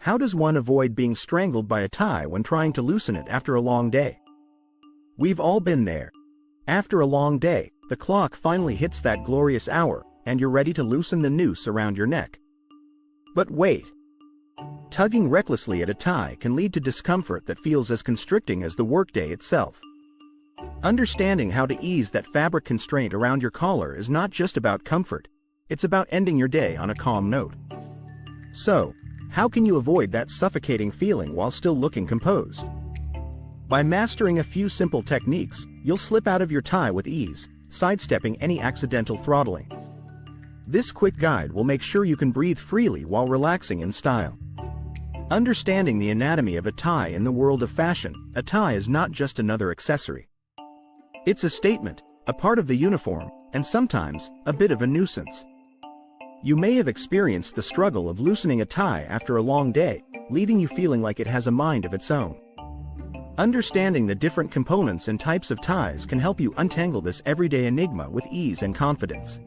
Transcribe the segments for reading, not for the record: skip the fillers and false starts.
How does one avoid being strangled by a tie when trying to loosen it after a long day? We've all been there. After a long day, the clock finally hits that glorious hour, and you're ready to loosen the noose around your neck. But wait. Tugging recklessly at a tie can lead to discomfort that feels as constricting as the workday itself. Understanding how to ease that fabric constraint around your collar is not just about comfort, it's about ending your day on a calm note. So, how can you avoid that suffocating feeling while still looking composed? By mastering a few simple techniques, you'll slip out of your tie with ease, sidestepping any accidental throttling. This quick guide will make sure you can breathe freely while relaxing in style. Understanding the anatomy of a tie in the world of fashion, a tie is not just another accessory. It's a statement, a part of the uniform, and sometimes, a bit of a nuisance. You may have experienced the struggle of loosening a tie after a long day, leaving you feeling like it has a mind of its own. Understanding the different components and types of ties can help you untangle this everyday enigma with ease and confidence.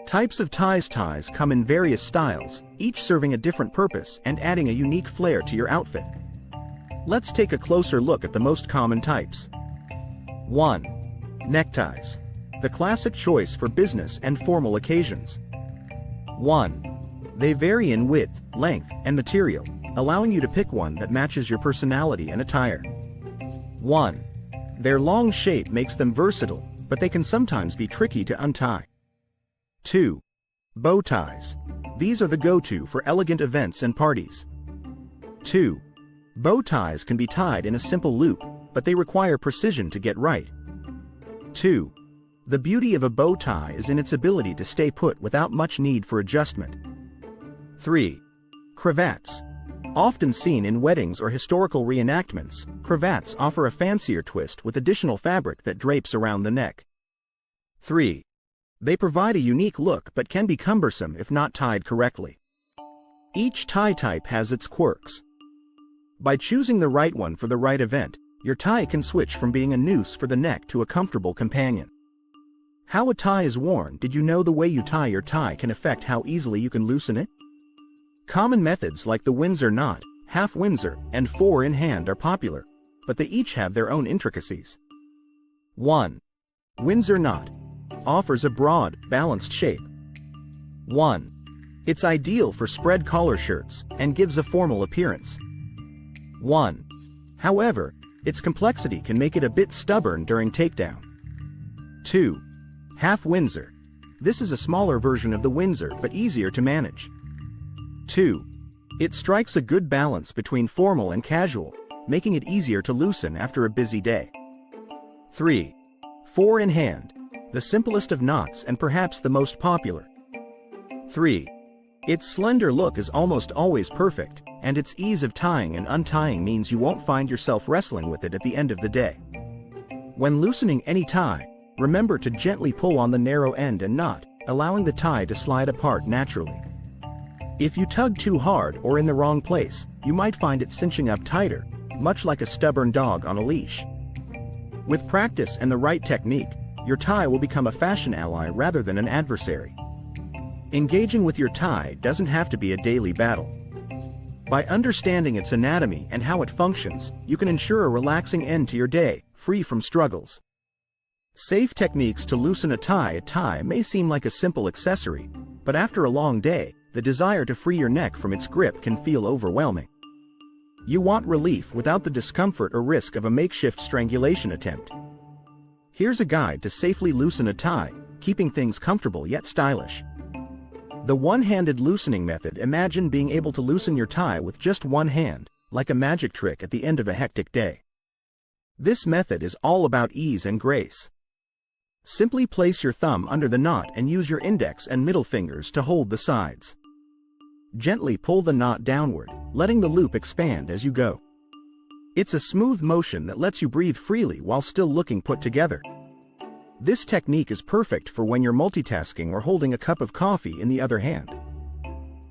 Types of ties come in various styles, each serving a different purpose and adding a unique flair to your outfit. Let's take a closer look at the most common types. 1. Neckties. The classic choice for business and formal occasions. 1. They vary in width, length, and material, allowing you to pick one that matches your personality and attire. 1. Their long shape makes them versatile, but they can sometimes be tricky to untie. 2. Bow ties. These are the go-to for elegant events and parties. 2. Bow ties can be tied in a simple loop, but they require precision to get right. 2. The beauty of a bow tie is in its ability to stay put without much need for adjustment. 3. Cravats. Often seen in weddings or historical reenactments, cravats offer a fancier twist with additional fabric that drapes around the neck. 3. They provide a unique look but can be cumbersome if not tied correctly. Each tie type has its quirks. By choosing the right one for the right event, your tie can switch from being a noose for the neck to a comfortable companion. How a tie is worn. Did you know the way you tie your tie can affect how easily you can loosen it? Common methods like the Windsor knot, half Windsor, and 4 in hand are popular, but they each have their own intricacies. 1. Windsor knot. Offers a broad, balanced shape. 1. It's ideal for spread collar shirts and gives a formal appearance. 1. However, its complexity can make it a bit stubborn during takedown. 2. Half Windsor. This is a smaller version of the Windsor but easier to manage. 2. It strikes a good balance between formal and casual, making it easier to loosen after a busy day. 3. 4 in hand. The simplest of knots and perhaps the most popular. 3. Its slender look is almost always perfect, and its ease of tying and untying means you won't find yourself wrestling with it at the end of the day. When loosening any tie, remember to gently pull on the narrow end and knot, allowing the tie to slide apart naturally. If you tug too hard or in the wrong place, you might find it cinching up tighter, much like a stubborn dog on a leash. With practice and the right technique, your tie will become a fashion ally rather than an adversary. Engaging with your tie doesn't have to be a daily battle. By understanding its anatomy and how it functions, you can ensure a relaxing end to your day, free from struggles. Safe techniques to loosen a tie. A tie may seem like a simple accessory, but after a long day, the desire to free your neck from its grip can feel overwhelming. You want relief without the discomfort or risk of a makeshift strangulation attempt. Here's a guide to safely loosen a tie, keeping things comfortable yet stylish. The one-handed loosening method. Imagine being able to loosen your tie with just one hand, like a magic trick at the end of a hectic day. This method is all about ease and grace. Simply place your thumb under the knot and use your index and middle fingers to hold the sides. Gently pull the knot downward, letting the loop expand as you go. It's a smooth motion that lets you breathe freely while still looking put together. This technique is perfect for when you're multitasking or holding a cup of coffee in the other hand.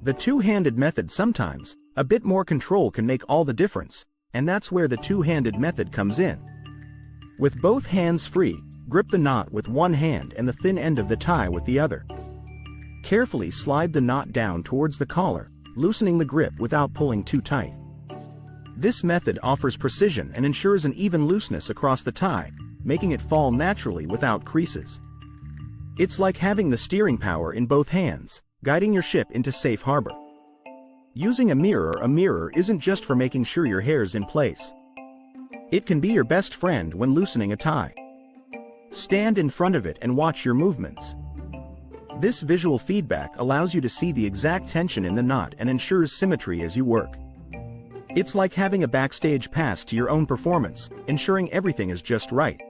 The two-handed method. Sometimes, a bit more control can make all the difference, and that's where the two-handed method comes in. With both hands free, grip the knot with one hand and the thin end of the tie with the other. Carefully slide the knot down towards the collar, loosening the grip without pulling too tight. This method offers precision and ensures an even looseness across the tie, making it fall naturally without creases. It's like having the steering power in both hands, guiding your ship into safe harbor. Using a mirror isn't just for making sure your hair's in place. It can be your best friend when loosening a tie. Stand in front of it and watch your movements. This visual feedback allows you to see the exact tension in the knot and ensures symmetry as you work. It's like having a backstage pass to your own performance, ensuring everything is just right.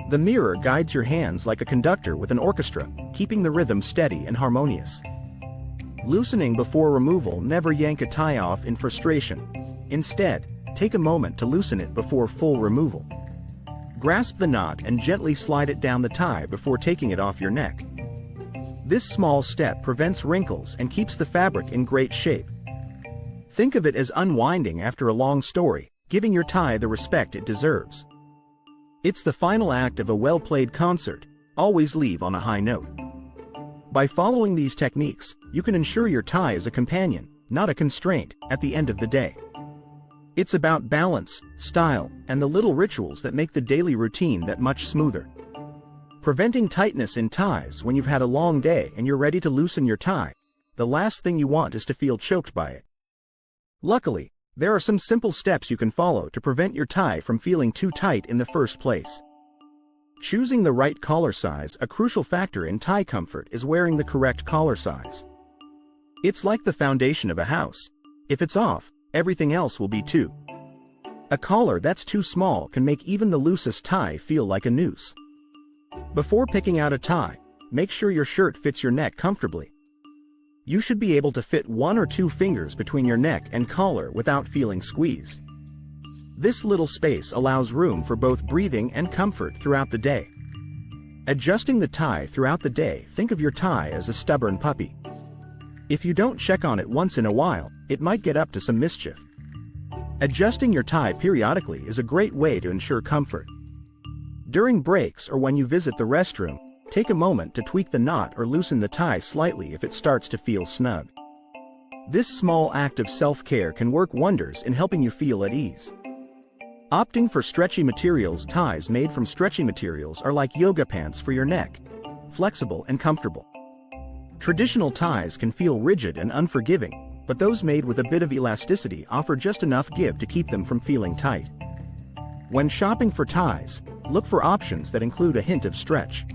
The mirror guides your hands like a conductor with an orchestra, keeping the rhythm steady and harmonious. Loosening before removal. Never yank a tie off in frustration. Instead, take a moment to loosen it before full removal. Grasp the knot and gently slide it down the tie before taking it off your neck. This small step prevents wrinkles and keeps the fabric in great shape. Think of it as unwinding after a long story, giving your tie the respect it deserves. It's the final act of a well-played concert. Always leave on a high note. By following these techniques, you can ensure your tie is a companion, not a constraint, at the end of the day. It's about balance, style, and the little rituals that make the daily routine that much smoother. Preventing tightness in ties. When you've had a long day and you're ready to loosen your tie, the last thing you want is to feel choked by it. Luckily, there are some simple steps you can follow to prevent your tie from feeling too tight in the first place. Choosing the right collar size. A crucial factor in tie comfort is wearing the correct collar size. It's like the foundation of a house. If it's off, everything else will be too. A collar that's too small can make even the loosest tie feel like a noose. Before picking out a tie, make sure your shirt fits your neck comfortably. You should be able to fit 1 or 2 fingers between your neck and collar without feeling squeezed. This little space allows room for both breathing and comfort throughout the day. Adjusting the tie throughout the day. Think of your tie as a stubborn puppy. If you don't check on it once in a while, it might get up to some mischief. Adjusting your tie periodically is a great way to ensure comfort. During breaks or when you visit the restroom, take a moment to tweak the knot or loosen the tie slightly if it starts to feel snug. This small act of self-care can work wonders in helping you feel at ease. Opting for stretchy materials. Ties made from stretchy materials are like yoga pants for your neck, flexible and comfortable. Traditional ties can feel rigid and unforgiving, but those made with a bit of elasticity offer just enough give to keep them from feeling tight. When shopping for ties, look for options that include a hint of stretch.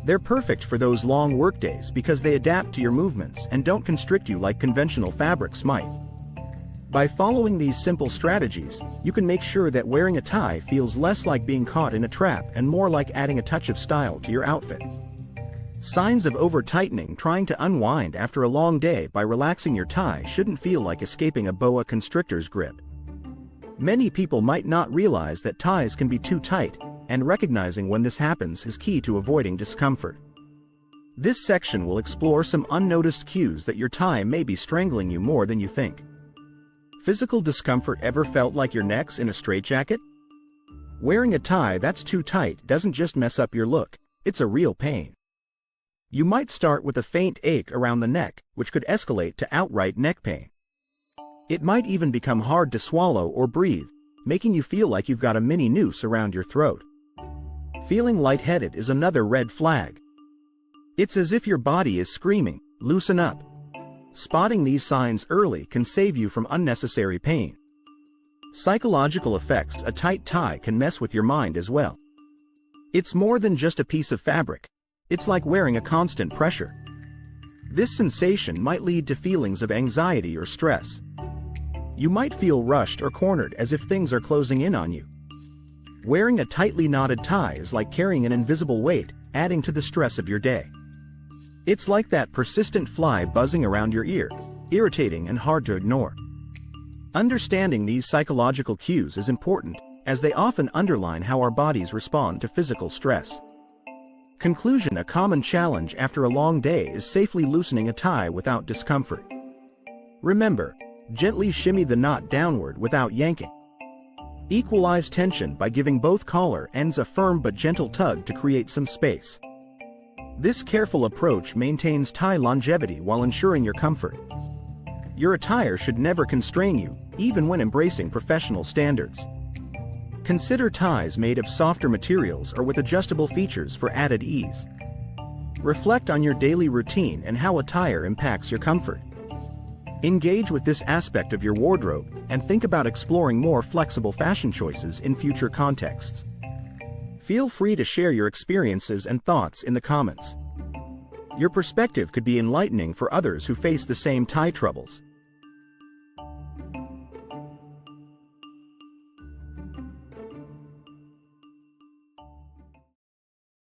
They're perfect for those long workdays because they adapt to your movements and don't constrict you like conventional fabrics might. By following these simple strategies, you can make sure that wearing a tie feels less like being caught in a trap and more like adding a touch of style to your outfit. Signs of over-tightening. Trying to unwind after a long day by relaxing your tie shouldn't feel like escaping a boa constrictor's grip. Many people might not realize that ties can be too tight, and recognizing when this happens is key to avoiding discomfort. This section will explore some unnoticed cues that your tie may be strangling you more than you think. Physical discomfort. Ever felt like your neck's in a straitjacket? Wearing a tie that's too tight doesn't just mess up your look, it's a real pain. You might start with a faint ache around the neck, which could escalate to outright neck pain. It might even become hard to swallow or breathe, making you feel like you've got a mini noose around your throat. Feeling lightheaded is another red flag. It's as if your body is screaming, "Loosen up." Spotting these signs early can save you from unnecessary pain. Psychological effects. A tight tie can mess with your mind as well. It's more than just a piece of fabric. It's like wearing a constant pressure. This sensation might lead to feelings of anxiety or stress. You might feel rushed or cornered as if things are closing in on you. Wearing a tightly knotted tie is like carrying an invisible weight, adding to the stress of your day. It's like that persistent fly buzzing around your ear, irritating and hard to ignore. Understanding these psychological cues is important, as they often underline how our bodies respond to physical stress. Conclusion. A common challenge after a long day is safely loosening a tie without discomfort. Remember, gently shimmy the knot downward without yanking. Equalize tension by giving both collar ends a firm but gentle tug to create some space. This careful approach maintains tie longevity while ensuring your comfort. Your attire should never constrain you, even when embracing professional standards. Consider ties made of softer materials or with adjustable features for added ease. Reflect on your daily routine and how attire impacts your comfort. Engage with this aspect of your wardrobe and think about exploring more flexible fashion choices in future contexts. Feel free to share your experiences and thoughts in the comments. Your perspective could be enlightening for others who face the same tie troubles.